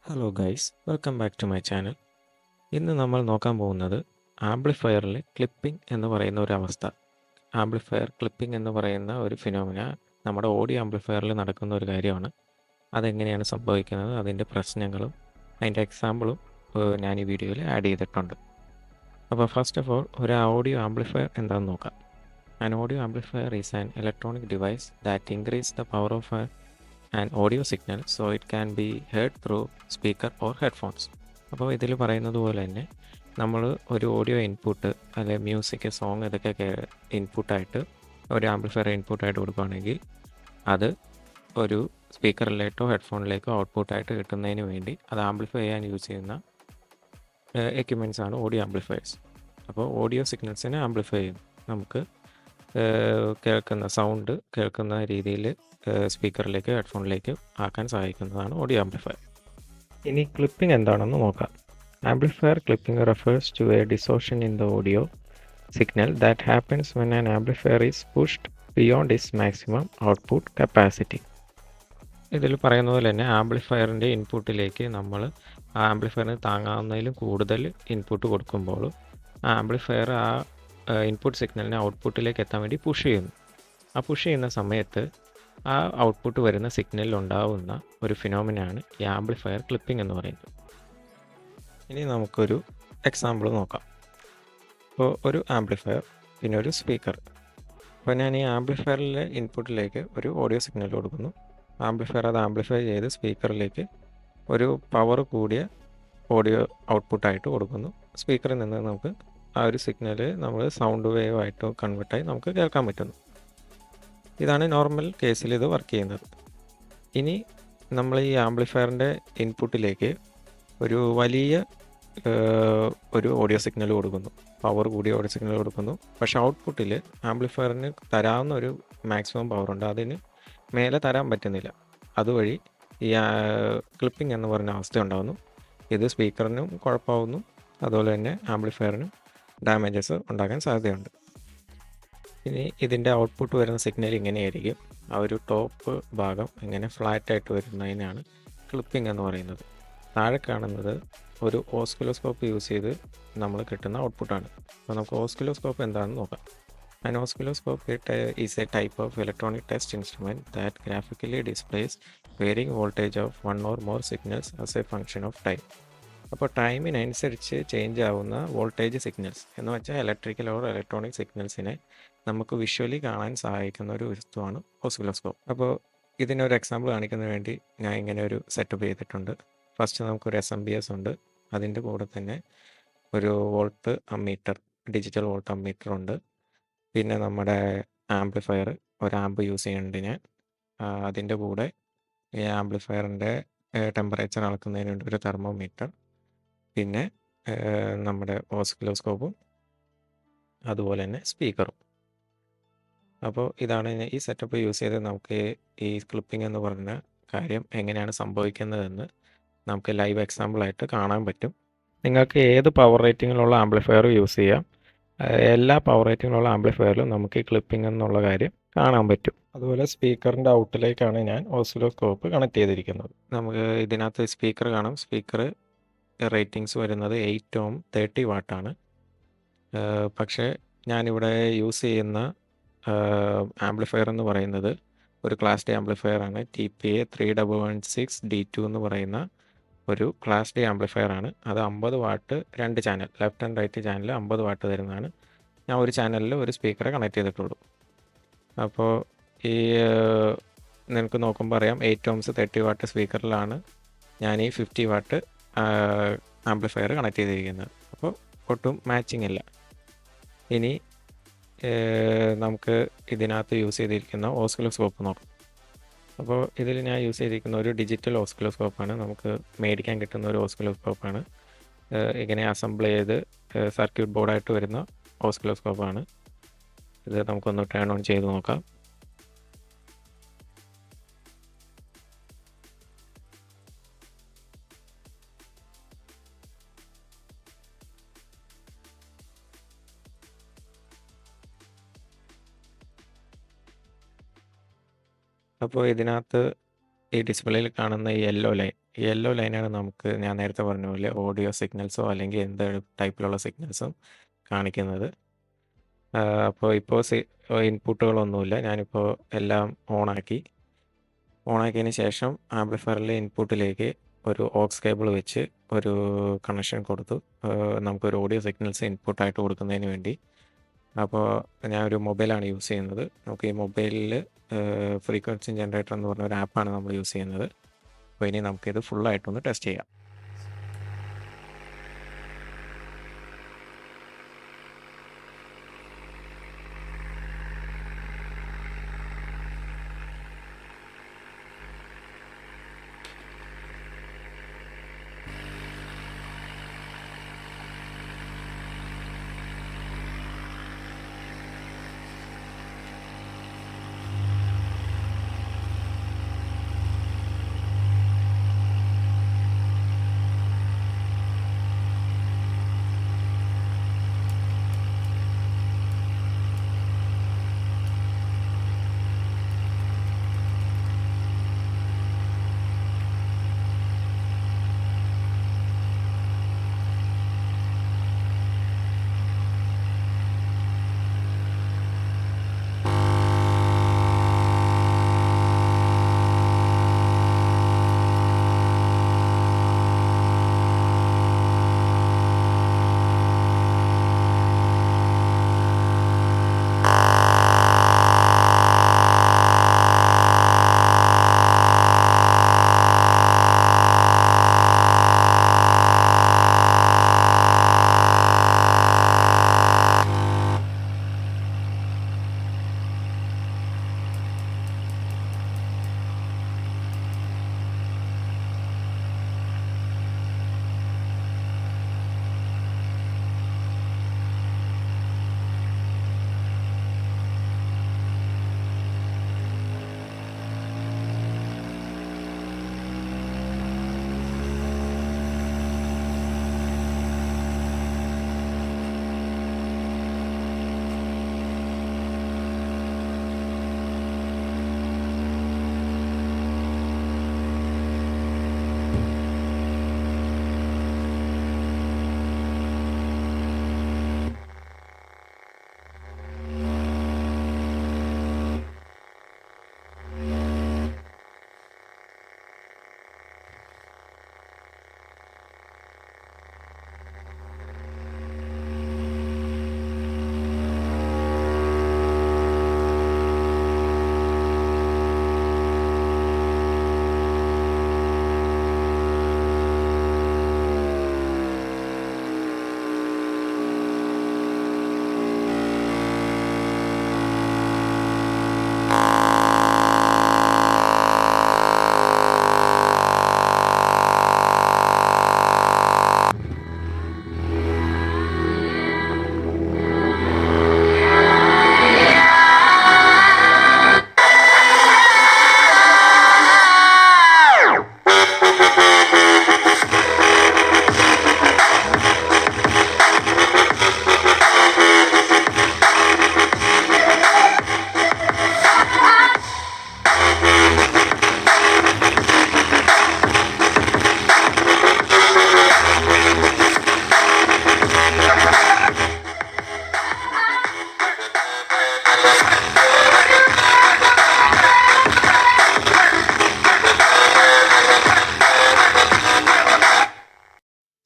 Hello guys, welcome back to my channel. ഇന്ന് നമ്മൾ നോക്കാൻ പോകുന്നത് ആംപ്ലിഫയറിൽ ക്ലിപ്പിംഗ് എന്ന് പറയുന്ന ഒരു അവസ്ഥ. ആംപ്ലിഫയർ ക്ലിപ്പിംഗ് എന്ന് പറയുന്ന ഒരു ഫിനോമിന നമ്മുടെ ഓഡിയോ ആംപ്ലിഫയറിൽ നടക്കുന്ന ഒരു കാര്യമാണ്. അതെങ്ങനെയാണ് സംഭവിക്കുന്നത്, അതിൻ്റെ പ്രശ്നങ്ങളും അതിൻ്റെ എക്സാമ്പിളും ഞാൻ ഈ വീഡിയോയിൽ ആഡ് ചെയ്തിട്ടുണ്ട്. അപ്പോൾ ഫസ്റ്റ് ഓഫ് ഓൾ ഒരു ഓഡിയോ ആംപ്ലിഫയർ എന്താണെന്ന് നോക്കാം. An audio amplifier is an electronic device that increases the power of an audio signal so it can be heard through speaker or headphones. അപ്പോൾ ഇതിൽ പറയുന്നത് പോലെ തന്നെ നമ്മൾ ഒരു ഓഡിയോ ഇൻപുട്ട് അല്ലെങ്കിൽ മ്യൂസിക് സോങ് ഇതൊക്കെ ഇൻപുട്ടായിട്ട് ഒരു ആംപ്ലിഫയർ ഇൻപുട്ടായിട്ട് കൊടുക്കുകയാണെങ്കിൽ അത് ഒരു സ്പീക്കറിലേക്കോ ഹെഡ്ഫോണിലേക്കോ ഔട്ട്പുട്ടായിട്ട് കിട്ടുന്നതിന് വേണ്ടി അത് ആംപ്ലിഫൈ ചെയ്യാൻ യൂസ് ചെയ്യുന്ന എക്യുപ്മെൻറ്റ്സ് ആണ് ഓഡിയോ ആംപ്ലിഫയേഴ്സ്. അപ്പോൾ ഓഡിയോ സിഗ്നൽസിനെ ആംപ്ലിഫൈ ചെയ്യും, നമുക്ക് കേൾക്കുന്ന സൗണ്ട് കേൾക്കുന്ന രീതിയിൽ സ്പീക്കറിലേക്ക് ഹെഡ്ഫോണിലേക്ക് ആക്കാൻ സഹായിക്കുന്നതാണ് ഓഡിയോ ആംപ്ലിഫയർ. ഇനി ക്ലിപ്പിംഗ് എന്താണെന്ന് നോക്കാം. Amplifier clipping refers to a distortion in the audio signal that happens when an amplifier is pushed beyond is maximum output capacity. ഇതിൽ പറയുന്ന പോലെ തന്നെ ആംപ്ലിഫയറിൻ്റെ ഇൻപുട്ടിലേക്ക് നമ്മൾ ആ ആംപ്ലിഫയറിന് താങ്ങാവുന്നതിലും കൂടുതൽ ഇൻപുട്ട് കൊടുക്കുമ്പോൾ ആ ആംപ്ലിഫയർ ആ ഇൻപുട്ട് സിഗ്നലിനെ ഔട്ട്പുട്ടിലേക്ക് എത്താൻ വേണ്ടി പുഷ് ചെയ്യുന്നു. ആ പുഷ് ചെയ്യുന്ന സമയത്ത് ആ ഔട്ട്പുട്ട് വരുന്ന സിഗ്നലിൽ ഉണ്ടാവുന്ന ഒരു ഫിനോമിനാണ് ഈ ആംപ്ലിഫയർ ക്ലിപ്പിംഗ് എന്ന് പറയുന്നത്. ഇനി നമുക്കൊരു എക്സാമ്പിൾ നോക്കാം. ഇപ്പോൾ ഒരു ആംപ്ലിഫയർ പിന്നെ ഒരു സ്പീക്കർ. അപ്പോൾ ഞാൻ ഈ ആംപ്ലിഫയറിലെ ഇൻപുട്ടിലേക്ക് ഒരു ഓഡിയോ സിഗ്നൽ കൊടുക്കുന്നു. ആംപ്ലിഫയർ അത് ആംപ്ലിഫൈ ചെയ്ത് സ്പീക്കറിലേക്ക് ഒരു പവർ കൂടിയ ഓഡിയോ ഔട്ട്പുട്ടായിട്ട് കൊടുക്കുന്നു. സ്പീക്കറിൽ നിന്ന് നമുക്ക് ആ ഒരു സിഗ്നൽ നമ്മൾ സൗണ്ട് വേവ് ആയിട്ട് കൺവേർട്ടായി നമുക്ക് കേൾക്കാൻ പറ്റുന്നു. ഇതാണ് നോർമൽ കേസിൽ ഇത് വർക്ക് ചെയ്യുന്നത്. ഇനി നമ്മൾ ഈ ആംപ്ലിഫയറിൻ്റെ ഇൻപുട്ടിലേക്ക് ഒരു വലിയ ഒരു ഓഡിയോ സിഗ്നൽ കൊടുക്കുന്നു, പവർ കൂടിയ ഓഡിയോ സിഗ്നൽ കൊടുക്കുന്നു. പക്ഷേ ഔട്ട്പുട്ടിൽ ആംപ്ലിഫയറിന് തരാവുന്ന ഒരു മാക്സിമം പവറുണ്ട്, അതിന് മേലെ തരാൻ പറ്റുന്നില്ല. അതുവഴി ഈ ക്ലിപ്പിംഗ് എന്ന് പറഞ്ഞ അവസ്ഥ ഉണ്ടാകുന്നു. ഇത് സ്പീക്കറിനും കുഴപ്പമാവുന്നു, അതുപോലെ തന്നെ ആംപ്ലിഫയറിനും ഡാമേജസ് ഉണ്ടാക്കാൻ സാധ്യതയുണ്ട്. ഇനി ഇതിൻ്റെ ഔട്ട്പുട്ട് വരുന്ന സിഗ്നൽ ഇങ്ങനെയായിരിക്കും. ആ ഒരു ടോപ്പ് ഭാഗം ഇങ്ങനെ ഫ്ലാറ്റായിട്ട് വരുന്നതിനാണ് ക്ലിപ്പിംഗ് എന്ന് പറയുന്നത്. താഴെ കാണുന്നത് ഒരു ഓസ്കിലോസ്കോപ്പ് യൂസ് ചെയ്ത് നമ്മൾ കിട്ടുന്ന ഔട്ട്പുട്ടാണ്. അപ്പോൾ നമുക്ക് ഓസ്കിലോസ്കോപ്പ് എന്താണെന്ന് നോക്കാം. An oscilloscope is a type of electronic test instrument that graphically displays varying voltage of one or more signals as a function of time. അപ്പോൾ ടൈമിനനുസരിച്ച് ചേഞ്ച് ആവുന്ന വോൾട്ടേജ് സിഗ്നൽസ് എന്ന് വെച്ചാൽ ഇലക്ട്രിക്കൽ ഓർ ഇലക്ട്രോണിക് സിഗ്നൽസിനെ നമുക്ക് വിഷ്വലി കാണാൻ സഹായിക്കുന്ന ഒരു വസ്തുവാണ് oscilloscope. അപ്പോൾ ഇതിനൊരു എക്സാമ്പിൾ കാണിക്കുന്നതിന് വേണ്ടി ഞാൻ ഇങ്ങനെ ഒരു സെറ്റപ്പ് ചെയ്തിട്ടുണ്ട്. ഫസ്റ്റ് നമുക്കൊരു SMPS ഉണ്ട്, അതിൻ്റെ കൂടെ തന്നെ ഒരു volt ammeter, digital volt ammeter ഉണ്ട്. പിന്നെ നമ്മുടെ ആംപ്ലിഫയർ, ഒരു ആമ്പ് യൂസ് ചെയ്യുന്നുണ്ട് ഞാൻ. അതിൻ്റെ കൂടെ ഈ ആംപ്ലിഫയറിൻ്റെ ടെമ്പറേച്ചർ അളക്കുന്നതിന് വേണ്ടി ഒരു തെർമോമീറ്റർ, പിന്നെ നമ്മുടെ ഓസിലോസ്കോപ്പും അതുപോലെ തന്നെ സ്പീക്കറും. അപ്പോൾ ഇതാണ് ഈ സെറ്റപ്പ് യൂസ് ചെയ്ത് നമുക്ക് ഈ ക്ലിപ്പിംഗ് എന്ന് പറഞ്ഞ കാര്യം എങ്ങനെയാണ് സംഭവിക്കുന്നതെന്ന് നമുക്ക് ലൈവ് എക്സാമ്പിളായിട്ട് കാണാൻ പറ്റും. നിങ്ങൾക്ക് ഏത് പവർ റേറ്റിങ്ങിലുള്ള ആംപ്ലിഫയർ യൂസ് ചെയ്യാം. എല്ലാ പവർ റേറ്റിങ്ങിലുള്ള ആംപ്ലിഫയറിലും നമുക്ക് ഈ ക്ലിപ്പിംഗ് എന്നുള്ള കാര്യം കാണാൻ പറ്റും. അതുപോലെ സ്പീക്കറിൻ്റെ ഔട്ടിലേക്കാണ് ഞാൻ ഓസിലോസ്കോപ്പ് കണക്ട് ചെയ്തിരിക്കുന്നത്. നമുക്ക് ഇതിനകത്ത് സ്പീക്കർ കാണാം. സ്പീക്കർ റേറ്റിങ്സ് വരുന്നത് 8 ohm 30 വാട്ടാണ്. പക്ഷേ ഞാനിവിടെ യൂസ് ചെയ്യുന്ന ആംപ്ലിഫയർ എന്ന് പറയുന്നത് ഒരു ക്ലാസ് ഡി ആംപ്ലിഫയർ ആണ്. TPA 3116D2 എന്ന് പറയുന്ന ഒരു ക്ലാസ് ഡി ആംപ്ലിഫയർ ആണ്. അത് 50 watt 2 channel, left and right channel 50 watt തരുന്നതാണ്. ഞാൻ ഒരു ചാനലിൽ ഒരു സ്പീക്കറെ കണക്ട് ചെയ്തിട്ടുള്ളൂ. അപ്പോൾ ഈ നിങ്ങൾക്ക് നോക്കുമ്പോൾ അറിയാം 8 ohms 30 വാട്ട് സ്പീക്കറിലാണ് ഞാൻ ഈ 50 വാട്ട് ആംപ്ലിഫയർ കണക്ട് ചെയ്തിരിക്കുന്നത്. അപ്പോൾ ഒട്ടും മാച്ചിങ് ഇല്ല. ഇനി നമുക്ക് ഇതിനകത്ത് യൂസ് ചെയ്തിരിക്കുന്ന ഓസിലോസ്കോപ്പ് നോക്കാം. അപ്പോൾ ഇതിൽ ഞാൻ യൂസ് ചെയ്തിരിക്കുന്ന ഒരു ഡിജിറ്റൽ ഓസിലോസ്കോപ്പാണ്. നമുക്ക് മേടിക്കാൻ കിട്ടുന്ന ഒരു ഓസിലോസ്കോപ്പാണ്. ഇങ്ങനെ അസംബിൾ ചെയ്ത് സർക്യൂട്ട് ബോർഡായിട്ട് വരുന്ന ഓസിലോസ്കോപ്പാണ്. ഇത് നമുക്കൊന്ന് ടേൺ ഓൺ ചെയ്ത് നോക്കാം. അപ്പോൾ ഇതിനകത്ത് ഈ ഡിസ്പ്ലേയിൽ കാണുന്ന ഈ യെല്ലോ ലൈനാണ് നമുക്ക് ഞാൻ നേരത്തെ പറഞ്ഞ പോലെ ഓഡിയോ സിഗ്നൽസോ അല്ലെങ്കിൽ എന്ത് ടൈപ്പിലുള്ള സിഗ്നൽസും കാണിക്കുന്നത്. അപ്പോൾ ഇപ്പോൾ ഇൻപുട്ടുകളൊന്നുമില്ല. ഞാനിപ്പോൾ എല്ലാം ഓണാക്കിയതിന് ശേഷം ആംപ്ലിഫയറിലെ ഇൻപുട്ടിലേക്ക് ഒരു ഓക്സ് കേബിൾ വെച്ച് ഒരു കണക്ഷൻ കൊടുത്തു. നമുക്കൊരു ഓഡിയോ സിഗ്നൽസ് ഇൻപുട്ടായിട്ട് കൊടുക്കുന്നതിന് വേണ്ടി. അപ്പോൾ ഞാനൊരു മൊബൈലാണ് യൂസ് ചെയ്യുന്നത്. നമുക്ക് ഈ മൊബൈലിൽ ഫ്രീക്വൻസി ജനറേറ്റർ എന്ന് പറഞ്ഞ ഒരു ആപ്പാണ് നമ്മൾ യൂസ് ചെയ്യുന്നത്. അപ്പോൾ ഇനി നമുക്കിത് ഫുള്ളായിട്ടൊന്ന് ടെസ്റ്റ് ചെയ്യാം.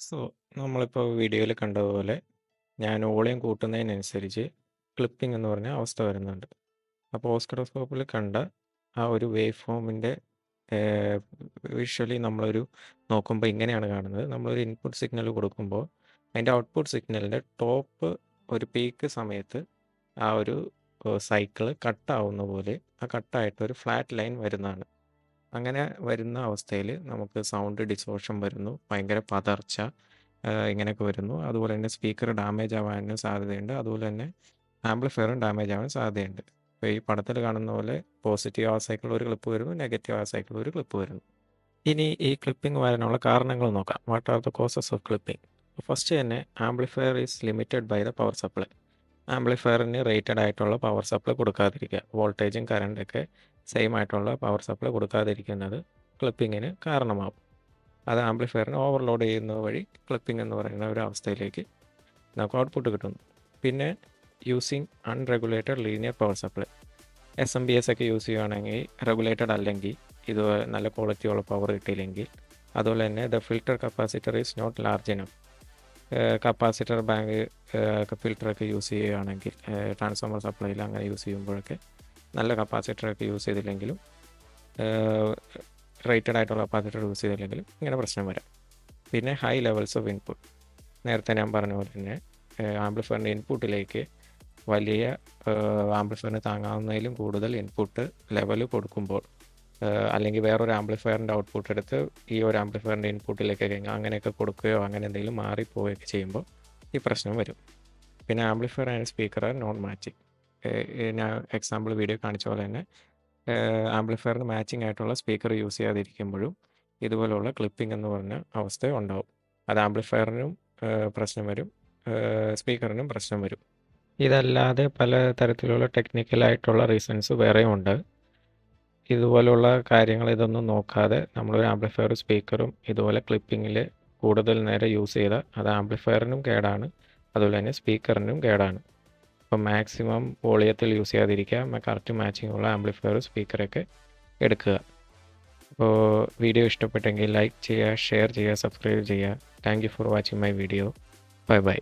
സോ നമ്മളിപ്പോൾ വീഡിയോയിൽ കണ്ടതുപോലെ ഞാൻ വോളിയം കൂട്ടുന്നതിനനുസരിച്ച് ക്ലിപ്പിംഗ് എന്ന് പറഞ്ഞ അവസ്ഥ വരുന്നുണ്ട്. അപ്പോൾ ഓസ്കഡോസ്കോപ്പിൽ കണ്ട ആ ഒരു വേവ് ഫോമിൻ്റെ വിഷ്വലി നമ്മളൊരു നോക്കുമ്പോൾ ഇങ്ങനെയാണ് കാണുന്നത്. നമ്മളൊരു ഇൻപുട്ട് സിഗ്നൽ കൊടുക്കുമ്പോൾ അതിൻ്റെ ഔട്ട്പുട്ട് സിഗ്നലിൻ്റെ ടോപ്പ് ഒരു പീക്ക് സമയത്ത് ആ ഒരു സൈക്കിള് കട്ടാവുന്ന പോലെ ആ കട്ടായിട്ട് ഒരു ഫ്ലാറ്റ് ലൈൻ വരുന്നതാണ്. അങ്ങനെ വരുന്ന അവസ്ഥയിൽ നമുക്ക് സൗണ്ട് ഡിസോർഷൻ വരുന്നു, ഭയങ്കര പതർച്ച ഇങ്ങനെയൊക്കെ വരുന്നു. അതുപോലെ തന്നെ സ്പീക്കർ ഡാമേജ് ആവാനും സാധ്യതയുണ്ട്. അതുപോലെ തന്നെ ആംപ്ലിഫയറും ഡാമേജ് ആവാൻ സാധ്യതയുണ്ട്. ഇപ്പോൾ ഈ പടത്തിൽ കാണുന്ന പോലെ പോസിറ്റീവ് ആ സൈക്കിൾ ഒരു ക്ലിപ്പ് വരുന്നു, നെഗറ്റീവ് ആ സൈക്കിൾ ഒരു ക്ലിപ്പ് വരുന്നു. ഇനി ഈ ക്ലിപ്പിംഗ് വരാനുള്ള കാരണങ്ങൾ നോക്കാം. What are the causes of clipping? First തന്നെ amplifier is limited by the power supply. ആംപ്ലിഫയറിന് റേറ്റഡ് ആയിട്ടുള്ള പവർ സപ്ലൈ കൊടുക്കാതിരിക്കുക. വോൾട്ടേജും കറണ്ടൊക്കെ സെയിം ആയിട്ടുള്ള പവർ സപ്ലൈ കൊടുക്കാതിരിക്കുന്നത് ക്ലിപ്പിങ്ങിന് കാരണമാകും. അത് ആംപ്ലിഫയറിനെ ഓവർലോഡ് ചെയ്യുന്നത് വഴി ക്ലിപ്പിംഗ് എന്ന് പറയുന്ന ഒരു അവസ്ഥയിലേക്ക് നമുക്ക് ഔട്ട്പുട്ട് കിട്ടുന്നു. പിന്നെ using unregulated linear power supply, SMPS ഒക്കെ യൂസ് ചെയ്യുകയാണെങ്കിൽ റെഗുലേറ്റഡ് അല്ലെങ്കിൽ ഇത് നല്ല ക്വാളിറ്റിയുള്ള പവർ കിട്ടിയില്ലെങ്കിൽ, അതുപോലെ തന്നെ the filter capacitor is not large enough, capacitor bank ഫിൽറ്ററൊക്കെ യൂസ് ചെയ്യുകയാണെങ്കിൽ ട്രാൻസ്ഫോമർ സപ്ലൈയിൽ അങ്ങനെ യൂസ് ചെയ്യുമ്പോഴൊക്കെ നല്ല കപ്പാസിറ്ററൊക്കെ യൂസ് ചെയ്തില്ലെങ്കിലും റേറ്റഡ് ആയിട്ടുള്ള കപ്പാസിറ്റർ യൂസ് ചെയ്തില്ലെങ്കിലും ഇങ്ങനെ പ്രശ്നം വരാം. പിന്നെ ഹൈ ലെവൽസ് ഓഫ് ഇൻപുട്ട്, നേരത്തെ ഞാൻ പറഞ്ഞ പോലെ തന്നെ ആംപ്ലിഫയറിൻ്റെ ഇൻപുട്ടിലേക്ക് വലിയ ആംപ്ലിഫയറിന് താങ്ങാവുന്നതിലും കൂടുതൽ ഇൻപുട്ട് ലെവൽ കൊടുക്കുമ്പോൾ, അല്ലെങ്കിൽ വേറൊരു ആംപ്ലിഫയറിൻ്റെ ഔട്ട്പുട്ട് എടുത്ത് ഈ ഒരു ആംപ്ലിഫയറിൻ്റെ ഇൻപുട്ടിലേക്കൊക്കെ അങ്ങനെയൊക്കെ കൊടുക്കുകയോ അങ്ങനെ എന്തെങ്കിലും മാറിപ്പോവുകയൊക്കെ ചെയ്യുമ്പോൾ ഈ പ്രശ്നം വരും. പിന്നെ amplifier and speaker are non matching, ഞാൻ എക്സാമ്പിൾ വീഡിയോ കാണിച്ച പോലെ തന്നെ ആംപ്ലിഫയറിന് മാച്ചിങ് ആയിട്ടുള്ള സ്പീക്കർ യൂസ് ചെയ്യാതിരിക്കുമ്പോഴും ഇതുപോലുള്ള ക്ലിപ്പിംഗ് എന്ന് പറഞ്ഞ അവസ്ഥ ഉണ്ടാവും. അത് ആംപ്ലിഫയറിനും പ്രശ്നം വരും, സ്പീക്കറിനും പ്രശ്നം വരും. ഇതല്ലാതെ പല തരത്തിലുള്ള ടെക്നിക്കലായിട്ടുള്ള റീസൺസ് വേറെയും ഉണ്ട്. ഇതുപോലുള്ള കാര്യങ്ങൾ ഇതൊന്നും നോക്കാതെ നമ്മളൊരു ആംപ്ലിഫയറും സ്പീക്കറും ഇതുപോലെ ക്ലിപ്പിങ്ങിൽ കൂടുതൽ നേരം യൂസ് ചെയ്താൽ അത് ആംപ്ലിഫയറിനും കേടാണ്, അതുപോലെ തന്നെ സ്പീക്കറിനും കേടാണ്. അപ്പോൾ മാക്സിമം വോളിയത്തിൽ യൂസ് ചെയ്യാതിരിക്കുക, കറക്റ്റ് മാച്ചിങ് ഉള്ള ആംപ്ലിഫയറും സ്പീക്കറൊക്കെ എടുക്കുക. അപ്പോൾ വീഡിയോ ഇഷ്ടപ്പെട്ടെങ്കിൽ ലൈക്ക് ചെയ്യുക, ഷെയർ ചെയ്യുക, സബ്സ്ക്രൈബ് ചെയ്യുക. Thank you for watching my video. Bye bye.